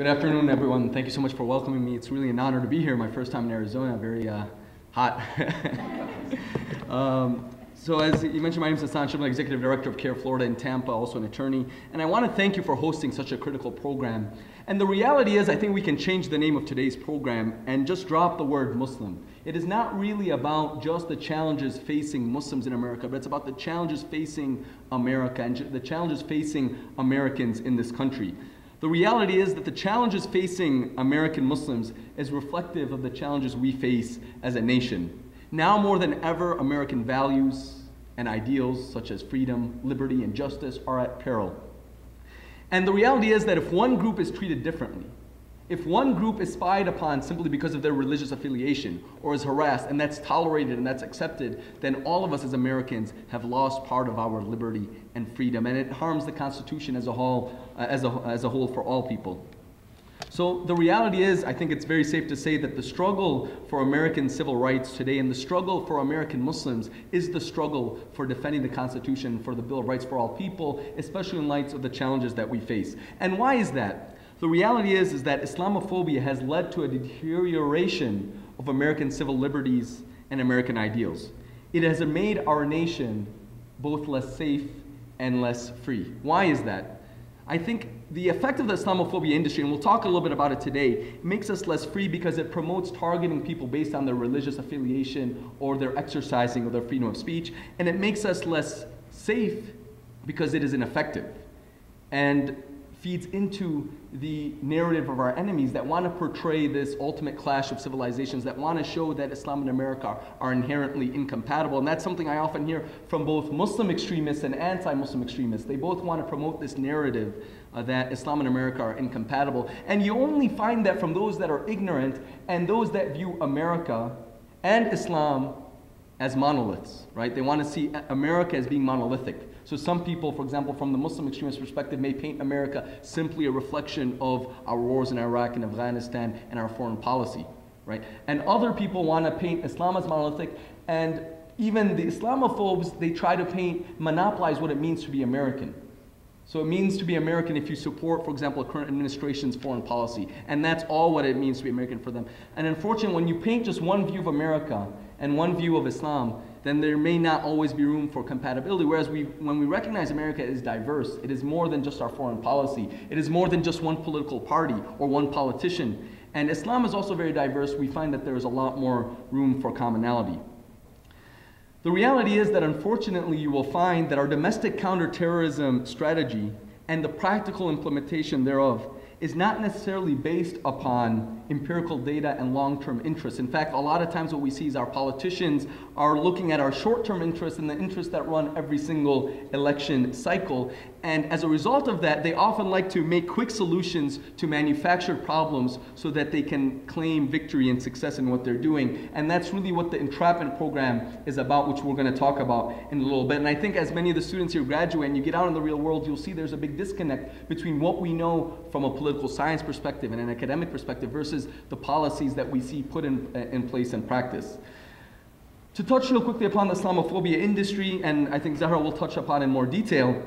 Good afternoon, everyone. Thank you so much for welcoming me. It's really an honor to be here. My first time in Arizona, very hot. So as you mentioned, my name is Hassan Shibly, Executive Director of CARE Florida in Tampa, also an attorney. And I want to thank you for hosting such a critical program. And the reality is, I think we can change the name of today's program and just drop the word Muslim. It is not really about just the challenges facing Muslims in America, but it's about the challenges facing America and the challenges facing Americans in this country. The reality is that the challenges facing American Muslims is reflective of the challenges we face as a nation. Now more than ever, American values and ideals such as freedom, liberty, and justice are at peril. And the reality is that if one group is treated differently, if one group is spied upon simply because of their religious affiliation or is harassed and that's tolerated and that's accepted, then all of us as Americans have lost part of our liberty and freedom, and it harms the Constitution as a whole for all people. So the reality is, I think it's very safe to say that the struggle for American civil rights today and the struggle for American Muslims is the struggle for defending the Constitution, for the Bill of Rights for all people, especially in light of the challenges that we face. And why is that? The reality is that Islamophobia has led to a deterioration of American civil liberties and American ideals. It has made our nation both less safe and less free. Why is that? I think the effect of the Islamophobia industry, and we'll talk a little bit about it today, makes us less free because it promotes targeting people based on their religious affiliation or their exercising of their freedom of speech, and it makes us less safe because it is ineffective and feeds into the narrative of our enemies that want to portray this ultimate clash of civilizations, that want to show that Islam and America are inherently incompatible. And that's something I often hear from both Muslim extremists and anti-Muslim extremists. They both want to promote this narrative that Islam and America are incompatible. And you only find that from those that are ignorant and those that view America and Islam as monoliths, right? They want to see America as being monolithic. So some people, for example, from the Muslim extremist perspective, may paint America simply a reflection of our wars in Iraq and Afghanistan and our foreign policy, right? And other people want to paint Islam as monolithic, and even the Islamophobes, they try to monopolize what it means to be American. So it means to be American if you support, for example, a current administration's foreign policy, and that's all what it means to be American for them. And unfortunately, when you paint just one view of America and one view of Islam, then there may not always be room for compatibility. Whereas when we recognize America is diverse, it is more than just our foreign policy. It is more than just one political party or one politician. And Islam is also very diverse. We find that there is a lot more room for commonality. The reality is that unfortunately you will find that our domestic counterterrorism strategy and the practical implementation thereof is not necessarily based upon empirical data and long-term interests. In fact, a lot of times what we see is our politicians are looking at our short-term interests and the interests that run every single election cycle. And as a result of that, they often like to make quick solutions to manufactured problems so that they can claim victory and success in what they're doing. And that's really what the Entrapment program is about, which we're going to talk about in a little bit. And I think as many of the students here graduate and you get out in the real world, you'll see there's a big disconnect between what we know from a political science perspective and an academic perspective versus the policies that we see put in place in practice. To touch real quickly upon the Islamophobia industry, and I think Zahra will touch upon in more detail,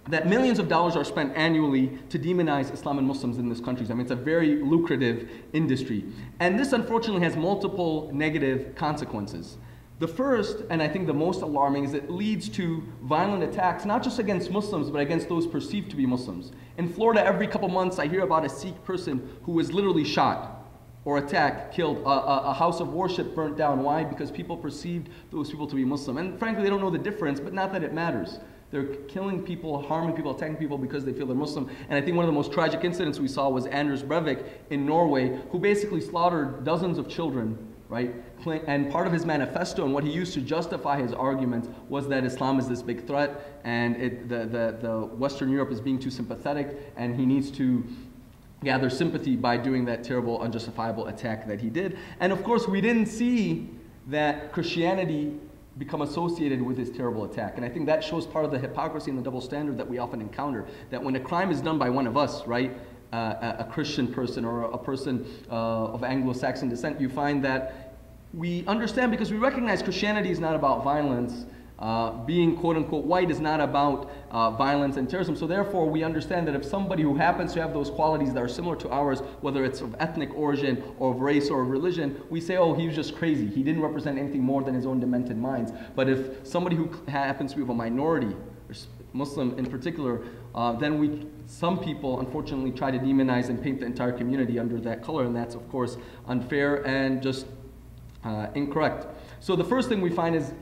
that millions of dollars are spent annually to demonize Islam and Muslims in this country. I mean, it's a very lucrative industry. And this unfortunately has multiple negative consequences. The first, and I think the most alarming, is it leads to violent attacks, not just against Muslims, but against those perceived to be Muslims. In Florida, every couple months, I hear about a Sikh person who was literally shot or attacked, killed, a house of worship burnt down. Why? Because people perceived those people to be Muslim. And frankly, they don't know the difference, but not that it matters. They're killing people, harming people, attacking people because they feel they're Muslim. And I think one of the most tragic incidents we saw was Anders Breivik in Norway, who basically slaughtered dozens of children, right? And part of his manifesto and what he used to justify his argument was that Islam is this big threat and the Western Europe is being too sympathetic and he needs to gather sympathy by doing that terrible, unjustifiable attack that he did. And of course, we didn't see that Christianity become associated with this terrible attack. And I think that shows part of the hypocrisy and the double standard that we often encounter, that when a crime is done by one of us, right, a Christian person or a person of Anglo-Saxon descent, you find that we understand because we recognize Christianity is not about violence, being quote-unquote white is not about violence and terrorism. So therefore, we understand that if somebody who happens to have those qualities that are similar to ours, whether it's of ethnic origin or of race or of religion, we say, oh, he was just crazy. He didn't represent anything more than his own demented minds. But if somebody who happens to be of a minority, or Muslim in particular, then some people unfortunately try to demonize and paint the entire community under that color, and that's of course unfair and just incorrect. So the first thing we find is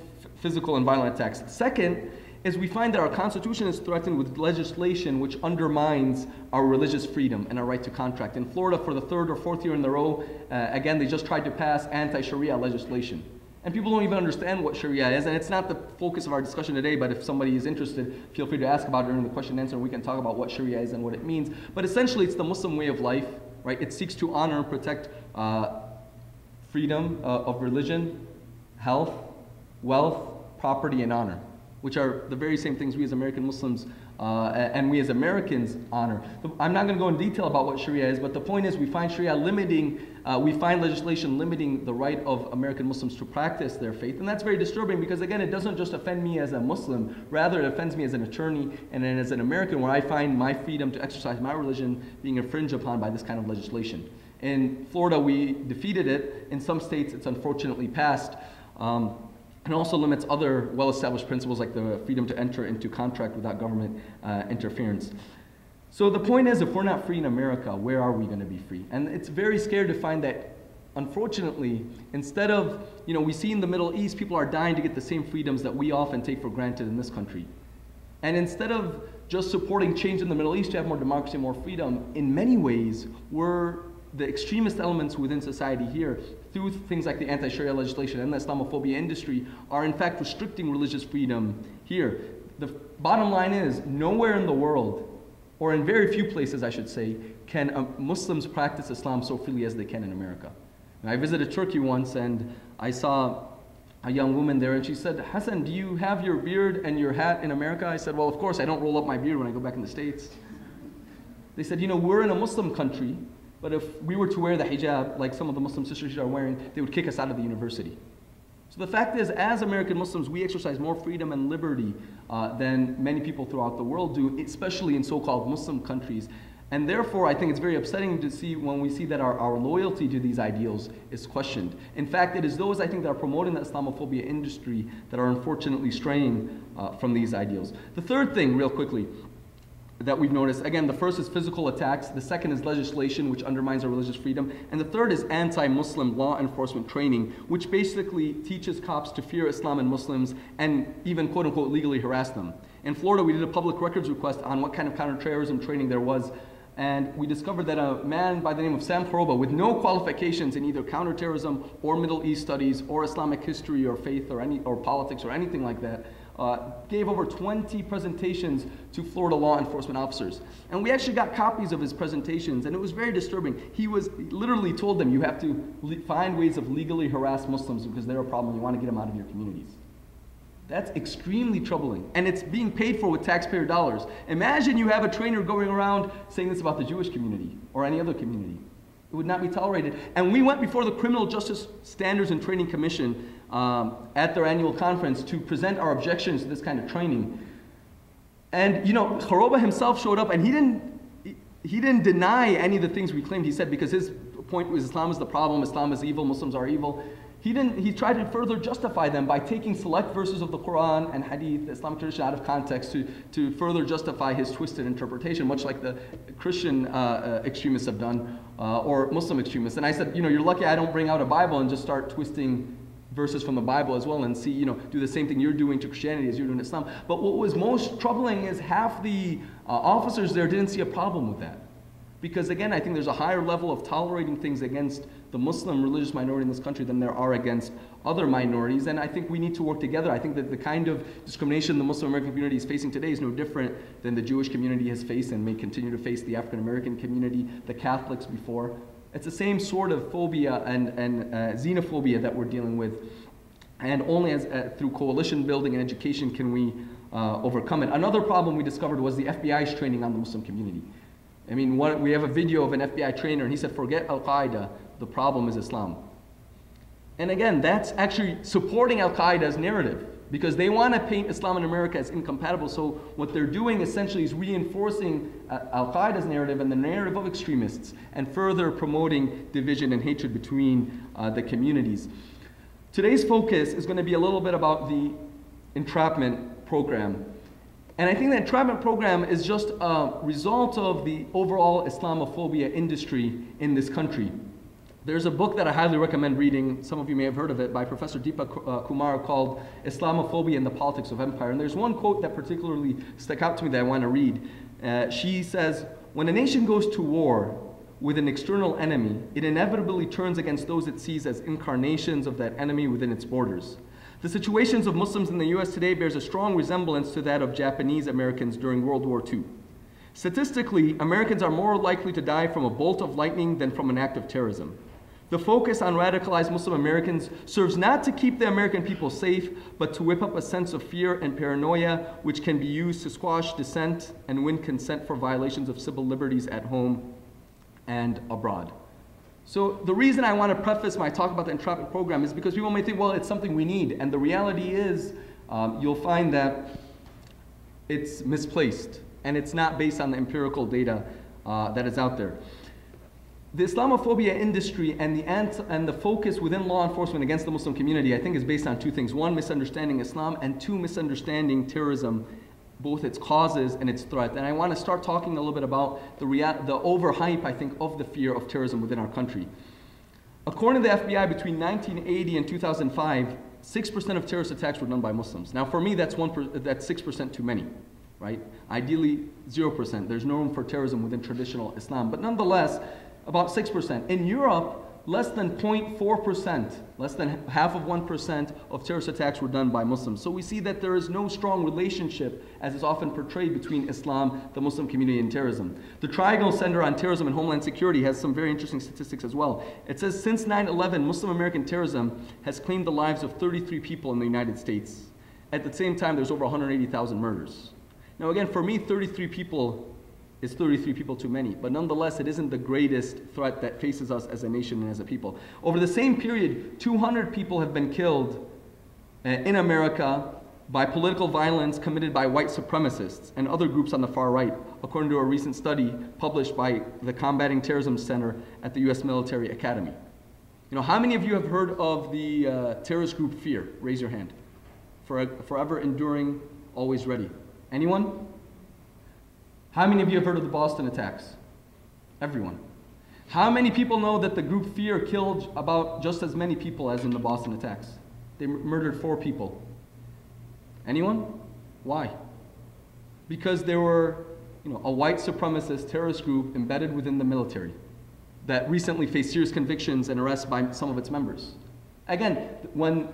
physical and violent attacks. Second is we find that our Constitution is threatened with legislation which undermines our religious freedom and our right to contract. In Florida, for the third or fourth year in a row, again, they just tried to pass anti-Sharia legislation. And people don't even understand what Sharia is, and it's not the focus of our discussion today, but if somebody is interested, feel free to ask about it during the question and answer, and we can talk about what Sharia is and what it means. But essentially, it's the Muslim way of life, right? It seeks to honor and protect freedom of religion, health, wealth, property, and honor, which are the very same things we as American Muslims and we as Americans honor. I'm not going to go in detail about what Sharia is, but the point is we find Sharia limiting, we find legislation limiting the right of American Muslims to practice their faith. And that's very disturbing because, again, it doesn't just offend me as a Muslim, rather it offends me as an attorney and then as an American, where I find my freedom to exercise my religion being infringed upon by this kind of legislation. In Florida, we defeated it. In some states, it's unfortunately passed. And also limits other well-established principles like the freedom to enter into contract without government interference. So the point is, if we're not free in America, where are we going to be free? And it's very scary to find that, unfortunately, instead of, we see in the Middle East, people are dying to get the same freedoms that we often take for granted in this country. And instead of just supporting change in the Middle East to have more democracy and more freedom, in many ways, we're the extremist elements within society here, through things like the anti-Sharia legislation and the Islamophobia industry, are in fact restricting religious freedom here. The bottom line is, nowhere in the world, or in very few places I should say, can Muslims practice Islam so freely as they can in America. And I visited Turkey once and I saw a young woman there and she said, Hassan, do you have your beard and your hat in America? I said, well, of course, I don't roll up my beard when I go back in the States. They said, we're in a Muslim country, but if we were to wear the hijab, like some of the Muslim sisters are wearing, they would kick us out of the university. So the fact is, as American Muslims, we exercise more freedom and liberty than many people throughout the world do, especially in so-called Muslim countries. And therefore, I think it's very upsetting to see when we see that our loyalty to these ideals is questioned. In fact, it is those, I think, that are promoting the Islamophobia industry that are unfortunately straying from these ideals. The third thing, real quickly, that we've noticed, again, the first is physical attacks, the second is legislation, which undermines our religious freedom, and the third is anti-Muslim law enforcement training, which basically teaches cops to fear Islam and Muslims and even, quote-unquote, legally harass them. In Florida, we did a public records request on what kind of counterterrorism training there was, and we discovered that a man by the name of Sam Khoroba, with no qualifications in either counterterrorism or Middle East studies or Islamic history or faith or politics or anything like that, gave over 20 presentations to Florida law enforcement officers. And we actually got copies of his presentations, and it was very disturbing. He literally told them, you have to find ways of legally harass Muslims because they're a problem, you want to get them out of your communities. That's extremely troubling, and it's being paid for with taxpayer dollars. Imagine you have a trainer going around saying this about the Jewish community or any other community. It would not be tolerated. And we went before the Criminal Justice Standards and Training Commission at their annual conference to present our objections to this kind of training. And Khoroba himself showed up, and he didn't deny any of the things we claimed. He said, because his point was Islam is the problem, Islam is evil, Muslims are evil. He tried to further justify them by taking select verses of the Quran and Hadith, the Islamic tradition, out of context to further justify his twisted interpretation, much like the Christian extremists have done, or Muslim extremists. And I said, you're lucky I don't bring out a Bible and just start twisting verses from the Bible as well and see, do the same thing you're doing to Christianity as you're doing to Islam. But what was most troubling is half the officers there didn't see a problem with that. Because again, I think there's a higher level of tolerating things against the Muslim religious minority in this country than there are against other minorities. And I think we need to work together. I think that the kind of discrimination the Muslim American community is facing today is no different than the Jewish community has faced and may continue to face, the African American community, the Catholics before. It's the same sort of phobia and xenophobia that we're dealing with. And only through coalition building and education can we overcome it. Another problem we discovered was the FBI's training on the Muslim community. I mean, we have a video of an FBI trainer, and he said, forget Al-Qaeda, the problem is Islam. And again, that's actually supporting Al-Qaeda's narrative, because they want to paint Islam in America as incompatible. So what they're doing essentially is reinforcing Al-Qaeda's narrative and the narrative of extremists, and further promoting division and hatred between the communities. Today's focus is going to be a little bit about the Entrapment program. And I think the Entrapment program is just a result of the overall Islamophobia industry in this country. There's a book that I highly recommend reading, some of you may have heard of it, by Professor Deepak Kumar, called Islamophobia and the Politics of Empire. And there's one quote that particularly stuck out to me that I want to read. She says, "When a nation goes to war with an external enemy, it inevitably turns against those it sees as incarnations of that enemy within its borders. The situations of Muslims in the US today bears a strong resemblance to that of Japanese Americans during World War II. Statistically, Americans are more likely to die from a bolt of lightning than from an act of terrorism. The focus on radicalized Muslim Americans serves not to keep the American people safe, but to whip up a sense of fear and paranoia, which can be used to squash dissent and win consent for violations of civil liberties at home and abroad." So the reason I want to preface my talk about the Entrapment program is because people may think, well, it's something we need. And the reality is, you'll find that it's misplaced, and it's not based on the empirical data that is out there. The Islamophobia industry and the focus within law enforcement against the Muslim community, I think, is based on two things. One, misunderstanding Islam, and two, misunderstanding terrorism, both its causes and its threat. And I want to start talking a little bit about the overhype, I think, of the fear of terrorism within our country. According to the FBI, between 1980 and 2005, 6% of terrorist attacks were done by Muslims. Now, for me, that's 6% too many, right? Ideally, 0%. There's no room for terrorism within traditional Islam. But nonetheless, about 6%. In Europe, less than 0.4%, less than half of 1% of terrorist attacks were done by Muslims. So we see that there is no strong relationship, as is often portrayed, between Islam, the Muslim community, and terrorism. The Triangle Center on Terrorism and Homeland Security has some very interesting statistics as well. It says since 9/11, Muslim American terrorism has claimed the lives of 33 people in the United States. At the same time, there's over 180,000 murders. Now again, for me, 33 people is 33 people too many, but nonetheless, it isn't the greatest threat that faces us as a nation and as a people. Over the same period, 200 people have been killed in America by political violence committed by white supremacists and other groups on the far right, according to a recent study published by the Combating Terrorism Center at the US Military Academy. You know, how many of you have heard of the terrorist group FEAR? Raise your hand. Forever enduring, always ready. Anyone? How many of you have heard of the Boston attacks? Everyone. How many people know that the group FEAR killed about just as many people as in the Boston attacks? They murdered 4 people. Anyone? Why? Because they were, a white supremacist terrorist group embedded within the military that recently faced serious convictions and arrests by some of its members. Again, when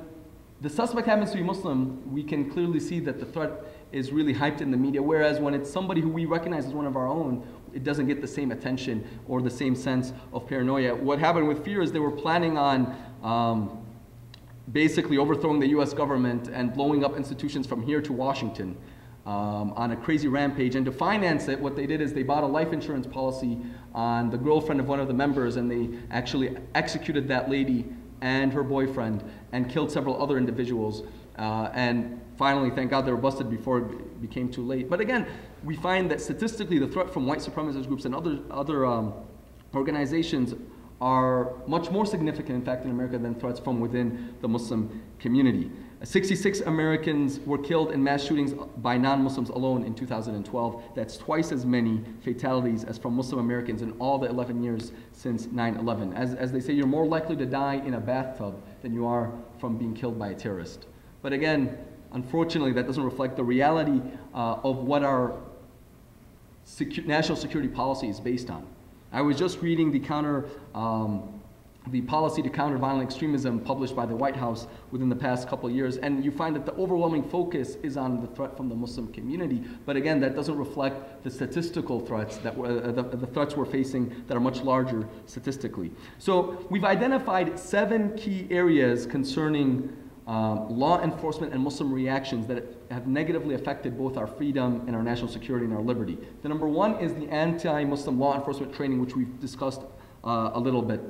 the suspect happens to be Muslim, we can clearly see that the threat is really hyped in the media, whereas when it's somebody who we recognize as one of our own, it doesn't get the same attention or the same sense of paranoia. What happened with FEAR is they were planning on basically overthrowing the US government and blowing up institutions from here to Washington on a crazy rampage. And to finance it, what they did is they bought a life insurance policy on the girlfriend of one of the members, and they actually executed that lady and her boyfriend and killed several other individuals. And finally, thank God, they were busted before it became too late. But again, we find that statistically, the threat from white supremacist groups and other organizations are much more significant, in fact, in America than threats from within the Muslim community. 66 Americans were killed in mass shootings by non-Muslims alone in 2012. That's twice as many fatalities as from Muslim Americans in all the 11 years since 9/11. As they say, you're more likely to die in a bathtub than you are from being killed by a terrorist. But again, unfortunately, that doesn't reflect the reality of what our national security policy is based on. I was just reading the policy to counter violent extremism published by the White House within the past couple of years, and you find that the overwhelming focus is on the threat from the Muslim community. But again, that doesn't reflect the statistical threats that the threats we're facing that are much larger statistically. So we've identified 7 key areas concerning law enforcement and Muslim reactions that have negatively affected both our freedom and our national security and our liberty. The number 1 is the anti-Muslim law enforcement training, which we've discussed a little bit.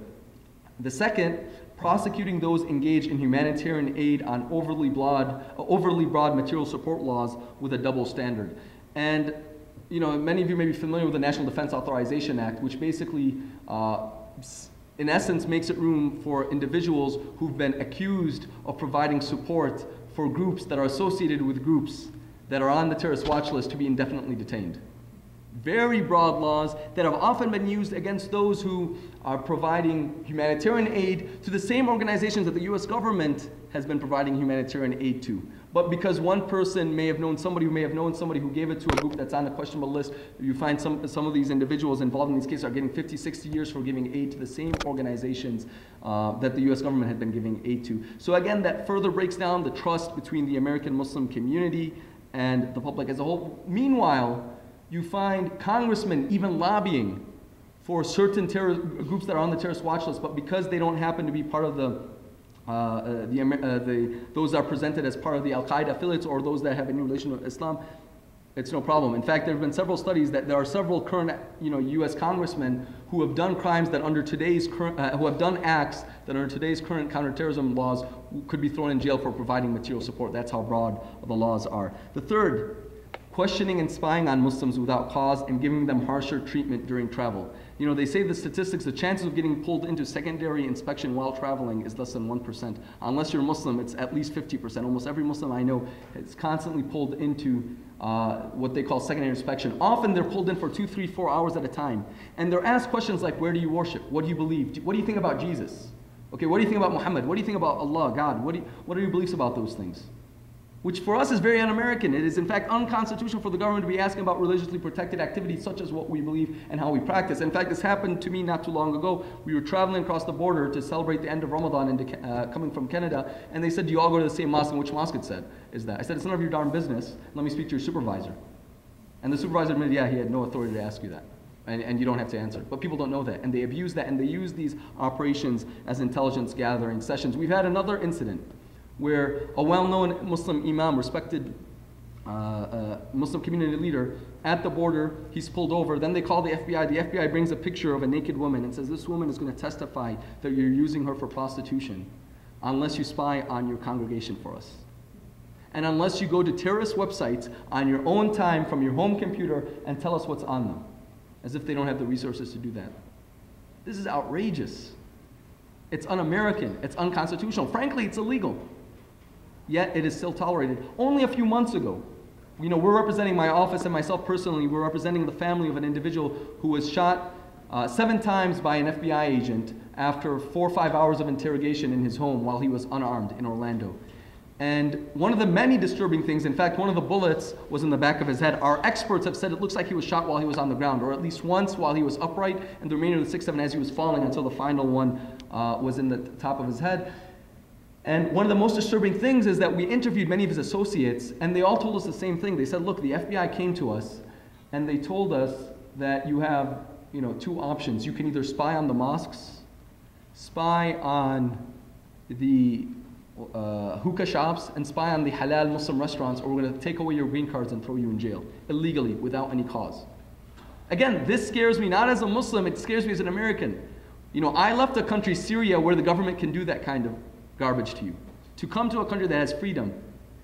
The second prosecuting those engaged in humanitarian aid on overly broad material support laws with a double standard. And many of you may be familiar with the National Defense Authorization Act, which basically, in essence, makes it room for individuals who've been accused of providing support for groups that are associated with groups that are on the terrorist watch list to be indefinitely detained. Very broad laws that have often been used against those who are providing humanitarian aid to the same organizations that the US government has been providing humanitarian aid to. But because one person may have known somebody who may have known somebody who gave it to a group that's on the questionable list, you find some of these individuals involved in these cases are getting 50, 60 years for giving aid to the same organizations that the US government had been giving aid to. So again, that further breaks down the trust between the American Muslim community and the public as a whole. Meanwhile, you find congressmen even lobbying for certain groups that are on the terrorist watch list, but because they don't happen to be part of those that are presented as part of the Al-Qaeda affiliates or those that have any relation with Islam, it's no problem. In fact, there have been several studies that there are several current U.S. congressmen who have done crimes that under today's who have done acts that under today's current counterterrorism laws could be thrown in jail for providing material support. That's how broad the laws are. The third, questioning and spying on Muslims without cause and giving them harsher treatment during travel. They say the statistics, the chances of getting pulled into secondary inspection while traveling is less than 1%. Unless you're Muslim, it's at least 50%. Almost every Muslim I know is constantly pulled into what they call secondary inspection. Often they're pulled in for 2, 3, 4 hours at a time. And they're asked questions like, where do you worship? What do you believe? What do you think about Jesus? Okay, what do you think about Muhammad? What do you think about Allah, God? What are your beliefs about those things? Which for us is very un-American. It is in fact unconstitutional for the government to be asking about religiously protected activities such as what we believe and how we practice. In fact, this happened to me not too long ago. We were traveling across the border to celebrate the end of Ramadan coming from Canada, and they said, do you all go to the same mosque? And which mosque it said is that? I said, it's none of your darn business. Let me speak to your supervisor. And the supervisor admitted, yeah, he had no authority to ask you that. And you don't have to answer. But people don't know that, and they abuse that, and they use these operations as intelligence gathering sessions. We've had another incident where a well-known Muslim imam, respected Muslim community leader, at the border, he's pulled over. Then they call the FBI. The FBI brings a picture of a naked woman and says, this woman is going to testify that you're using her for prostitution unless you spy on your congregation for us. And unless you go to terrorist websites on your own time from your home computer and tell us what's on them, as if they don't have the resources to do that. This is outrageous. It's un-American. It's unconstitutional. Frankly, it's illegal. Yet it is still tolerated. Only a few months ago, we're representing my office and myself personally, we're representing the family of an individual who was shot 7 times by an FBI agent after 4 or 5 hours of interrogation in his home while he was unarmed in Orlando. And one of the many disturbing things, in fact, one of the bullets was in the back of his head. Our experts have said it looks like he was shot while he was on the ground, or at least once while he was upright, and the remainder of the 6, 7 as he was falling until the final one was in the top of his head. And one of the most disturbing things is that we interviewed many of his associates, and they all told us the same thing. They said, look, the FBI came to us, and they told us that you have 2 options. You can either spy on the mosques, spy on the hookah shops, and spy on the halal Muslim restaurants, or we're going to take away your green cards and throw you in jail, illegally, without any cause. Again, this scares me not as a Muslim, it scares me as an American. I left a country, Syria, where the government can do that kind of garbage to you, to come to a country that has freedom.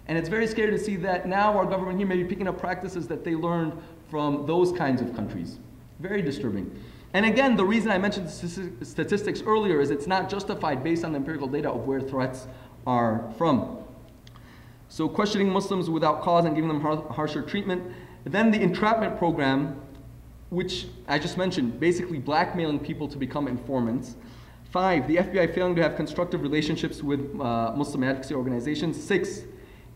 And it's very scary to see that now our government here may be picking up practices that they learned from those kinds of countries. Very disturbing. And again, the reason I mentioned statistics earlier is it's not justified based on the empirical data of where threats are from. So questioning Muslims without cause and giving them harsher treatment. Then the entrapment program, which I just mentioned, basically blackmailing people to become informants. 5, the FBI failing to have constructive relationships with Muslim advocacy organizations. 6,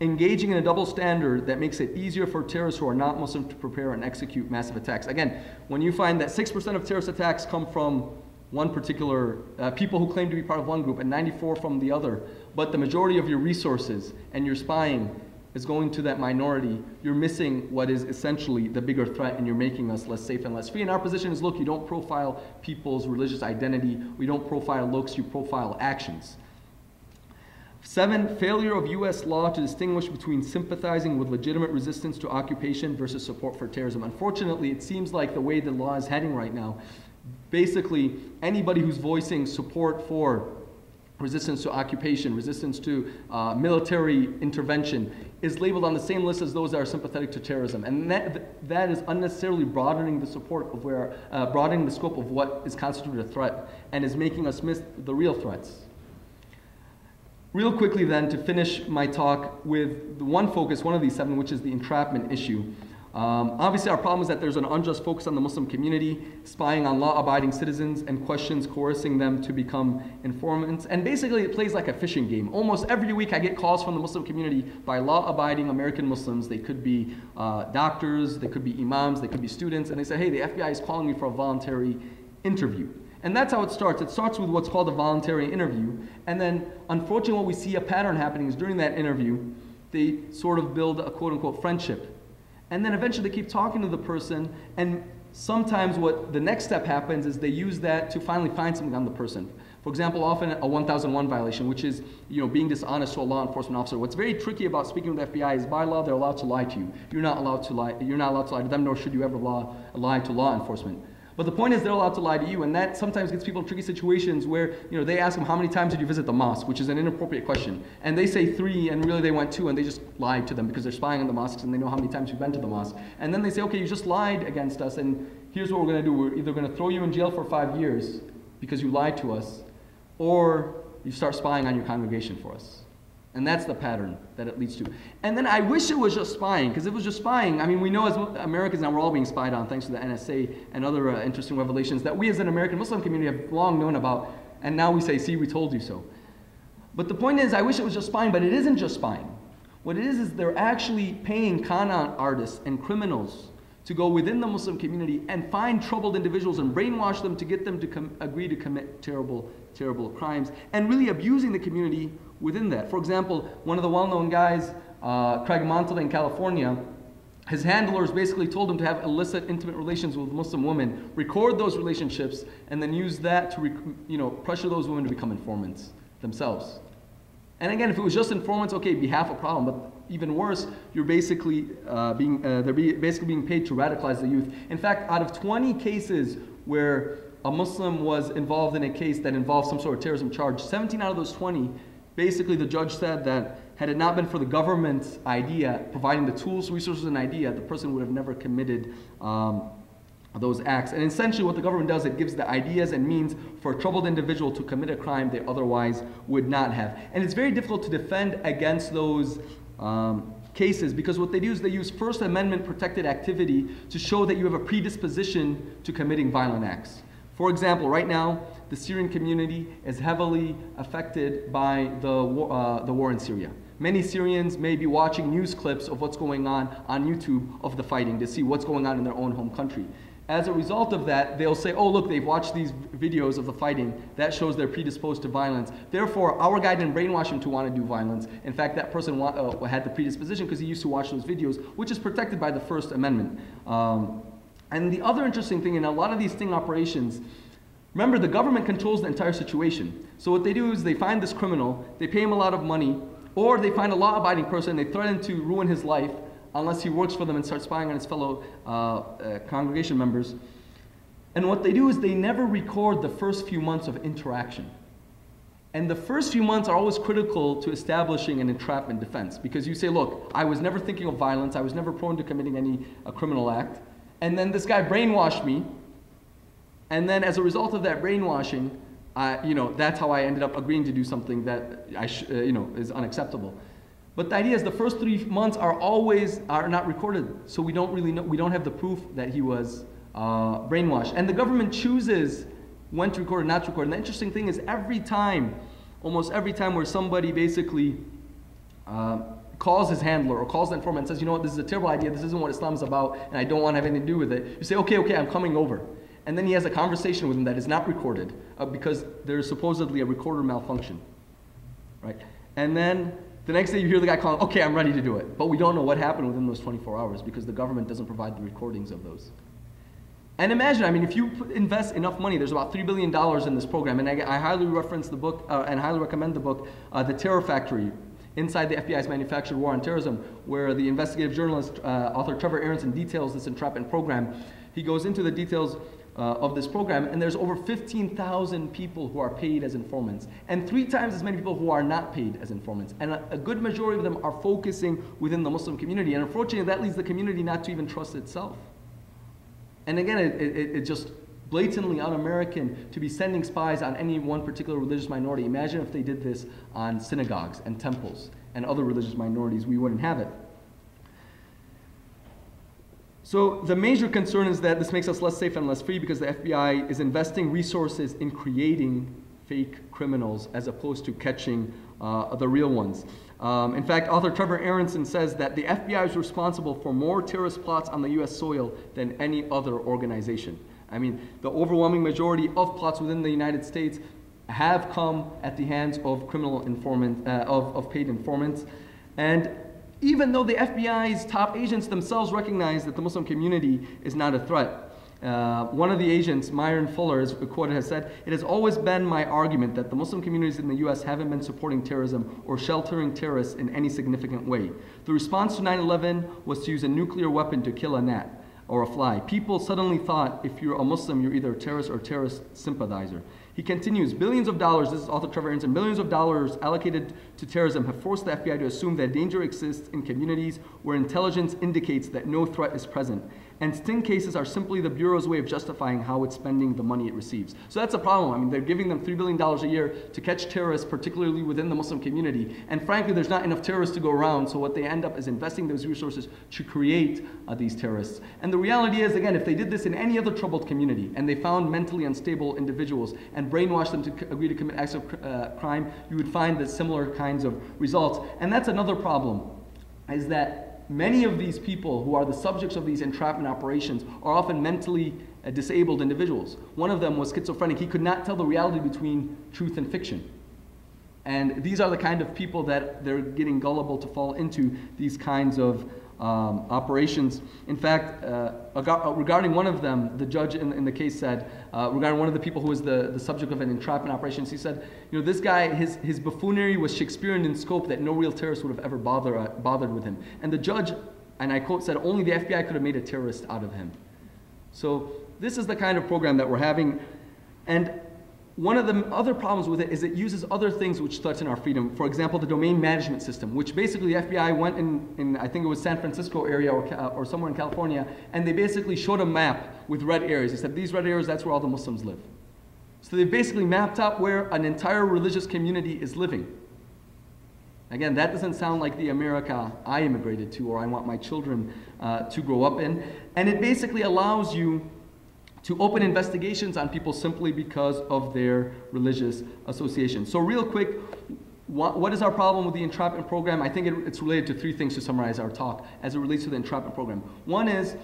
engaging in a double standard that makes it easier for terrorists who are not Muslim to prepare and execute massive attacks. Again, when you find that 6% of terrorist attacks come from one particular, people who claim to be part of one group and 94 from the other, but the majority of your resources and your spying is going to that minority, you're missing what is essentially the bigger threat, and you're making us less safe and less free. And our position is, look, you don't profile people's religious identity, we don't profile looks, you profile actions. 7, failure of US law to distinguish between sympathizing with legitimate resistance to occupation versus support for terrorism. Unfortunately, it seems like the way the law is heading right now, basically anybody who's voicing support for resistance to occupation, resistance to military intervention, is labeled on the same list as those that are sympathetic to terrorism. And that is unnecessarily broadening the support of broadening the scope of what is constituted a threat, and is making us miss the real threats. Real quickly then, to finish my talk with the one focus, one of these 7, which is the entrapment issue. Obviously, our problem is that there's an unjust focus on the Muslim community, spying on law-abiding citizens and questions coercing them to become informants. And basically, it plays like a fishing game. Almost every week, I get calls from the Muslim community by law-abiding American Muslims. They could be doctors, they could be imams, they could be students, and they say, hey, the FBI is calling me for a voluntary interview. And that's how it starts. It starts with what's called a voluntary interview. And then, unfortunately, what we see a pattern happening is during that interview, they sort of build a quote-unquote friendship. And then eventually they keep talking to the person, and sometimes what the next step happens is they use that to finally find something on the person. For example, often a 1001 violation, which is being dishonest to a law enforcement officer. What's very tricky about speaking with the FBI is by law they're allowed to lie to you. You're not allowed to lie. You're not allowed to lie to them, nor should you ever lie to law enforcement. But the point is they're allowed to lie to you, and that sometimes gets people in tricky situations where they ask them, how many times did you visit the mosque, which is an inappropriate question. And they say 3, and really they went 2, and they just lied to them because they're spying on the mosques and they know how many times you've been to the mosque. And then they say, okay, you just lied against us, and here's what we're going to do. We're either going to throw you in jail for 5 years because you lied to us, or you start spying on your congregation for us. And that's the pattern that it leads to. And then I wish it was just spying, because if it was just spying, I mean, we know as Americans now we're all being spied on thanks to the NSA and other interesting revelations that we as an American Muslim community have long known about, and now we say, see, we told you so. But the point is, I wish it was just spying, but it isn't just spying. What it is they're actually paying con artists and criminals to go within the Muslim community and find troubled individuals and brainwash them to get them to agree to commit terrible, terrible crimes, and really abusing the community within that. For example, one of the well-known guys, Craig Montalva in California, his handlers basically told him to have illicit, intimate relations with Muslim women, record those relationships, and then use that to pressure those women to become informants themselves. And again, if it was just informants, okay, it'd be half a problem. But even worse, you're basically they're basically being paid to radicalize the youth. In fact, out of 20 cases where a Muslim was involved in a case that involved some sort of terrorism charge, 17 out of those 20, basically the judge said that had it not been for the government's idea, providing the tools, resources, and idea, the person would have never committed those acts. And essentially what the government does, it gives the ideas and means for a troubled individual to commit a crime they otherwise would not have. And it's very difficult to defend against those cases, because what they do is they use First Amendment protected activity to show that you have a predisposition to committing violent acts. For example, right now, the Syrian community is heavily affected by the war in Syria. Many Syrians may be watching news clips of what's going on YouTube of the fighting to see what's going on in their own home country. As a result of that, they'll say, oh, look, they've watched these videos of the fighting. That shows they're predisposed to violence. Therefore, our guy didn't brainwash him to want to do violence. In fact, that person had the predisposition because he used to watch those videos, which is protected by the First Amendment. And the other interesting thing in a lot of these sting operations, remember, the government controls the entire situation. So what they do is they find this criminal, they pay him a lot of money, or they find a law-abiding person, they threaten to ruin his life unless he works for them and starts spying on his fellow congregation members. And what they do is they never record the first few months of interaction. And the first few months are always critical to establishing an entrapment defense, because you say, look, I was never thinking of violence, I was never prone to committing any criminal act, and then this guy brainwashed me, and then as a result of that brainwashing, that's how I ended up agreeing to do something that is unacceptable. But the idea is the first 3 months are not recorded, so we don't really know, we don't have the proof that he was brainwashed. And the government chooses when to record or not to record. And the interesting thing is almost every time where somebody basically calls his handler or calls the informant and says, you know what, this is a terrible idea, this isn't what Islam is about, and I don't want to have anything to do with it, you say, okay, I'm coming over. And then he has a conversation with him that is not recorded because there's supposedly a recorder malfunction, right? And then the next day you hear the guy calling, okay, I'm ready to do it. But we don't know what happened within those 24 hours because the government doesn't provide the recordings of those. And imagine, I mean, if you invest enough money, there's about $3 billion in this program, and I highly reference the book and highly recommend the book, The Terror Factory, Inside the FBI's Manufactured War on Terrorism, where the investigative journalist, author Trevor Aronson details this entrapment program. He goes into the details of this program, and there's over 15,000 people who are paid as informants, and 3 times as many people who are not paid as informants. And a good majority of them are focusing within the Muslim community, and unfortunately that leads the community not to even trust itself. And again, it just blatantly un-American to be sending spies on any one particular religious minority. Imagine if they did this on synagogues and temples and other religious minorities, we wouldn't have it. So the major concern is that this makes us less safe and less free because the FBI is investing resources in creating fake criminals as opposed to catching the real ones. In fact, author Trevor Aronson says that the FBI is responsible for more terrorist plots on the US soil than any other organization. I mean, the overwhelming majority of plots within the United States have come at the hands of criminal informants, of paid informants. And even though the FBI's top agents themselves recognize that the Muslim community is not a threat. One of the agents, Myron Fuller, is quoted, has said, "It has always been my argument that the Muslim communities in the US haven't been supporting terrorism or sheltering terrorists in any significant way. The response to 9/11 was to use a nuclear weapon to kill a gnat or a fly. People suddenly thought if you're a Muslim, you're either a terrorist or a terrorist sympathizer." He continues, "Billions of dollars," this is author Trevor Aronson, "billions of dollars allocated to terrorism have forced the FBI to assume that danger exists in communities where intelligence indicates that no threat is present. And sting cases are simply the Bureau's way of justifying how it's spending the money it receives." So that's a problem. I mean, they're giving them $3 billion a year to catch terrorists, particularly within the Muslim community. And frankly, there's not enough terrorists to go around, so what they end up is investing those resources to create these terrorists. And the reality is, again, if they did this in any other troubled community, and they found mentally unstable individuals and brainwashed them to agree to commit acts of crime, you would find the similar kinds of results. And that's another problem, is that many of these people who are the subjects of these entrapment operations are often mentally disabled individuals. One of them was schizophrenic. He could not tell the reality between truth and fiction. And these are the kind of people that they're getting gullible to fall into these kinds of operations. In fact, regarding one of them, the judge in the case said, regarding one of the people who was the subject of an entrapment operation, he said, you know, this guy, his buffoonery was Shakespearean in scope that no real terrorist would have ever bothered with him. And the judge, and I quote, said, "Only the FBI could have made a terrorist out of him." So this is the kind of program that we're having. And one of the other problems with it is it uses other things which threaten our freedom. For example, the domain management system, which basically the FBI went in I think it was San Francisco area or somewhere in California, and they basically showed a map with red areas. They said, these red areas, that's where all the Muslims live. So they basically mapped out where an entire religious community is living. Again, that doesn't sound like the America I immigrated to or I want my children to grow up in. And it basically allows you to open investigations on people simply because of their religious association. So real quick, what is our problem with the entrapment program? I think it's related to 3 things to summarize our talk as it relates to the entrapment program. One is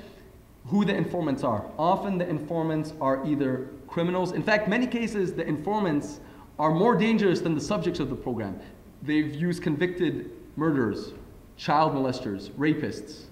who the informants are. Often the informants are either criminals. In fact, many cases the informants are more dangerous than the subjects of the program. They've used convicted murderers, child molesters, rapists,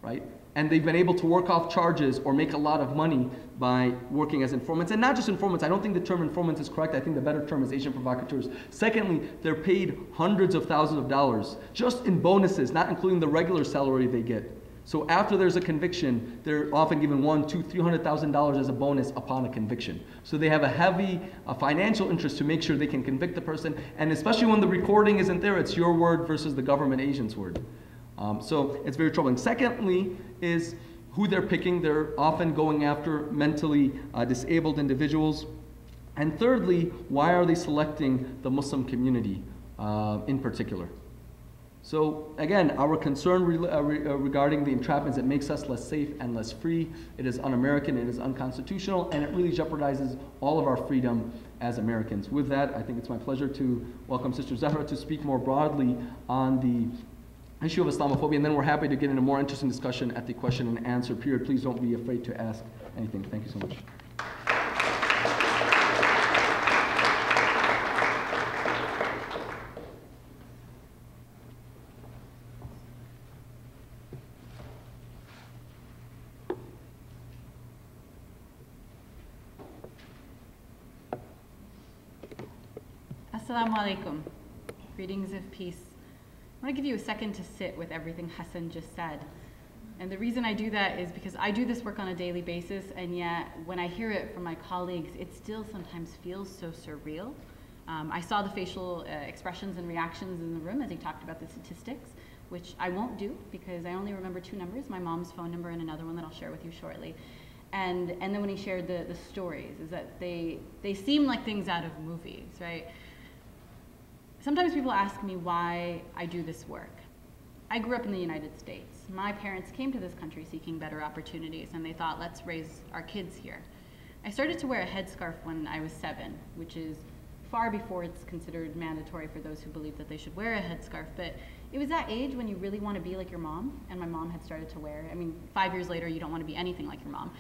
right? And they've been able to work off charges or make a lot of money by working as informants. And not just informants, I don't think the term informants is correct. I think the better term is agent provocateurs. Secondly, they're paid hundreds of thousands of dollars just in bonuses, not including the regular salary they get. So after there's a conviction, they're often given $100,000, $200,000, $300,000 as a bonus upon a conviction. So they have a heavy financial interest to make sure they can convict the person. And especially when the recording isn't there, it's your word versus the government agent's word. So it's very troubling. Secondly is who they're picking. They're often going after mentally disabled individuals. And thirdly, why are they selecting the Muslim community in particular? So again, our concern regarding the entrapments, it makes us less safe and less free. It is un-American, it is unconstitutional, and it really jeopardizes all of our freedom as Americans. With that, I think it's my pleasure to welcome Sister Zahra to speak more broadly on the issue of Islamophobia, and then we're happy to get into a more interesting discussion at the question and answer period. Please don't be afraid to ask anything. Thank you so much. Assalamu alaikum. Greetings of peace. I want to give you a second to sit with everything Hassan just said. And the reason I do that is because I do this work on a daily basis, and yet when I hear it from my colleagues, it still sometimes feels so surreal. I saw the facial expressions and reactions in the room as he talked about the statistics, which I won't do because I only remember 2 numbers, my mom's phone number and another one that I'll share with you shortly. And then when he shared the stories, is that they seem like things out of movies, right? Sometimes people ask me why I do this work. I grew up in the United States. My parents came to this country seeking better opportunities, and they thought, let's raise our kids here. I started to wear a headscarf when I was 7, which is far before it's considered mandatory for those who believe that they should wear a headscarf, but it was that age when you really want to be like your mom, and my mom had started to wear. I mean, 5 years later, you don't want to be anything like your mom.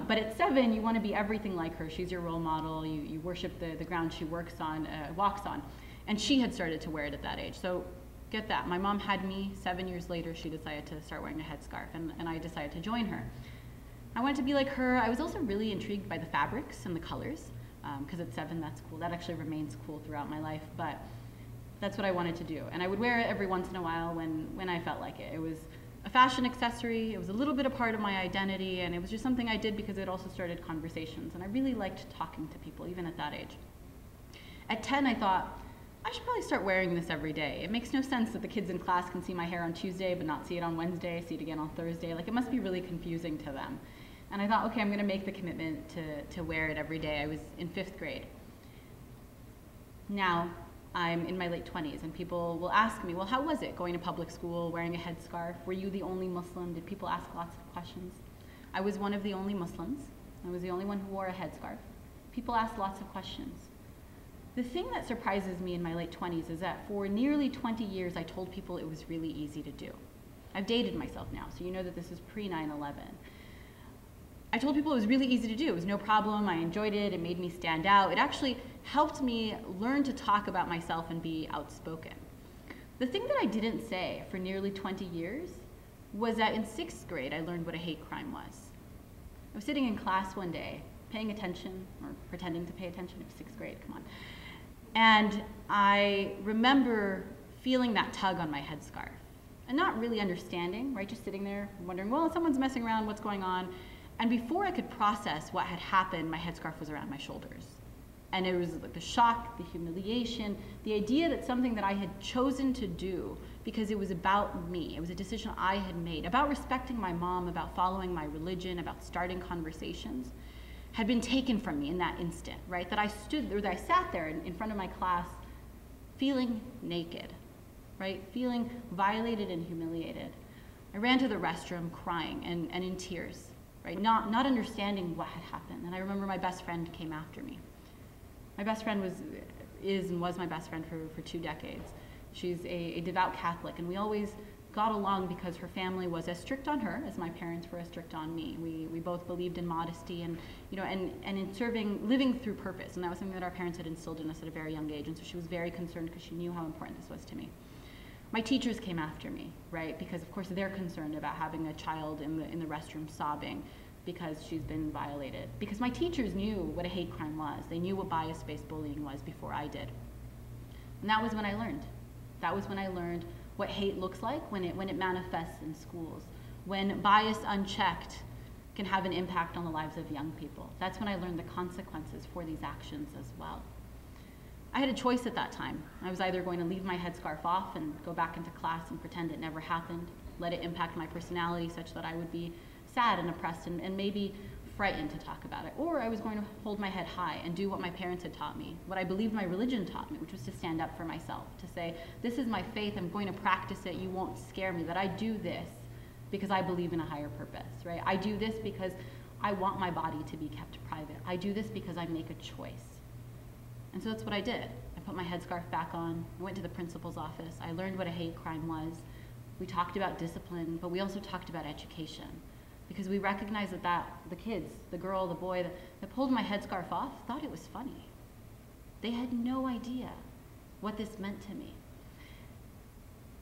But at 7, you want to be everything like her. She's your role model. You worship the ground she walks on. And she had started to wear it at that age. So get that. My mom had me. 7 years later, she decided to start wearing a headscarf, and I decided to join her. I wanted to be like her. I was also really intrigued by the fabrics and the colors, because at 7, that's cool. That actually remains cool throughout my life, but that's what I wanted to do. And I would wear it every once in a while when I felt like it. It was a fashion accessory. It was a little bit a part of my identity, and it was just something I did because it also started conversations, and I really liked talking to people, even at that age. At 10, I thought, I should probably start wearing this every day. It makes no sense that the kids in class can see my hair on Tuesday but not see it on Wednesday, see it again on Thursday. Like, it must be really confusing to them. And I thought, okay, I'm gonna make the commitment to wear it every day. I was in 5th grade. Now, I'm in my late 20s, and people will ask me, well, how was it going to public school, wearing a headscarf? Were you the only Muslim? Did people ask lots of questions? I was one of the only Muslims. I was the only one who wore a headscarf. People asked lots of questions. The thing that surprises me in my late 20s is that for nearly 20 years, I told people it was really easy to do. I've dated myself now, so you know that this is pre-9/11. I told people it was really easy to do. It was no problem. I enjoyed it. It made me stand out. It actually helped me learn to talk about myself and be outspoken. The thing that I didn't say for nearly 20 years was that in 6th grade, I learned what a hate crime was. I was sitting in class one day, paying attention, or pretending to pay attention. It was 6th grade, come on. And I remember feeling that tug on my headscarf and not really understanding, right? Just sitting there wondering, well, someone's messing around, what's going on? And before I could process what had happened, my headscarf was around my shoulders. And it was like the shock, the humiliation, the idea that something that I had chosen to do because it was about me, it was a decision I had made, about respecting my mom, about following my religion, about starting conversations, had been taken from me in that instant, right? That I sat there in front of my class feeling naked, right? Feeling violated and humiliated. I ran to the restroom crying and in tears, right? Not understanding what had happened. And I remember my best friend came after me. My best friend is and was my best friend for 2 decades. She's a devout Catholic, and we always got along because her family was as strict on her as my parents were as strict on me. We both believed in modesty and, you know, and in living through purpose, and that was something that our parents had instilled in us at a very young age, and so she was very concerned because she knew how important this was to me. My teachers came after me, right, because of course they're concerned about having a child in the restroom sobbing because she's been violated. Because my teachers knew what a hate crime was. They knew what bias-based bullying was before I did. And that was when I learned. That was when I learned what hate looks like when it manifests in schools, when bias unchecked can have an impact on the lives of young people. That's when I learned the consequences for these actions as well. I had a choice at that time. I was either going to leave my headscarf off and go back into class and pretend it never happened, let it impact my personality such that I would be sad and oppressed and maybe frightened to talk about it, or I was going to hold my head high and do what my parents had taught me, what I believed my religion taught me, which was to stand up for myself, to say, this is my faith, I'm going to practice it, you won't scare me, that I do this because I believe in a higher purpose, right? I do this because I want my body to be kept private. I do this because I make a choice. And so that's what I did. I put my headscarf back on, I went to the principal's office, I learned what a hate crime was. We talked about discipline, but we also talked about education. Because we recognized that the kids, the girl, the boy that pulled my headscarf off thought it was funny. They had no idea what this meant to me.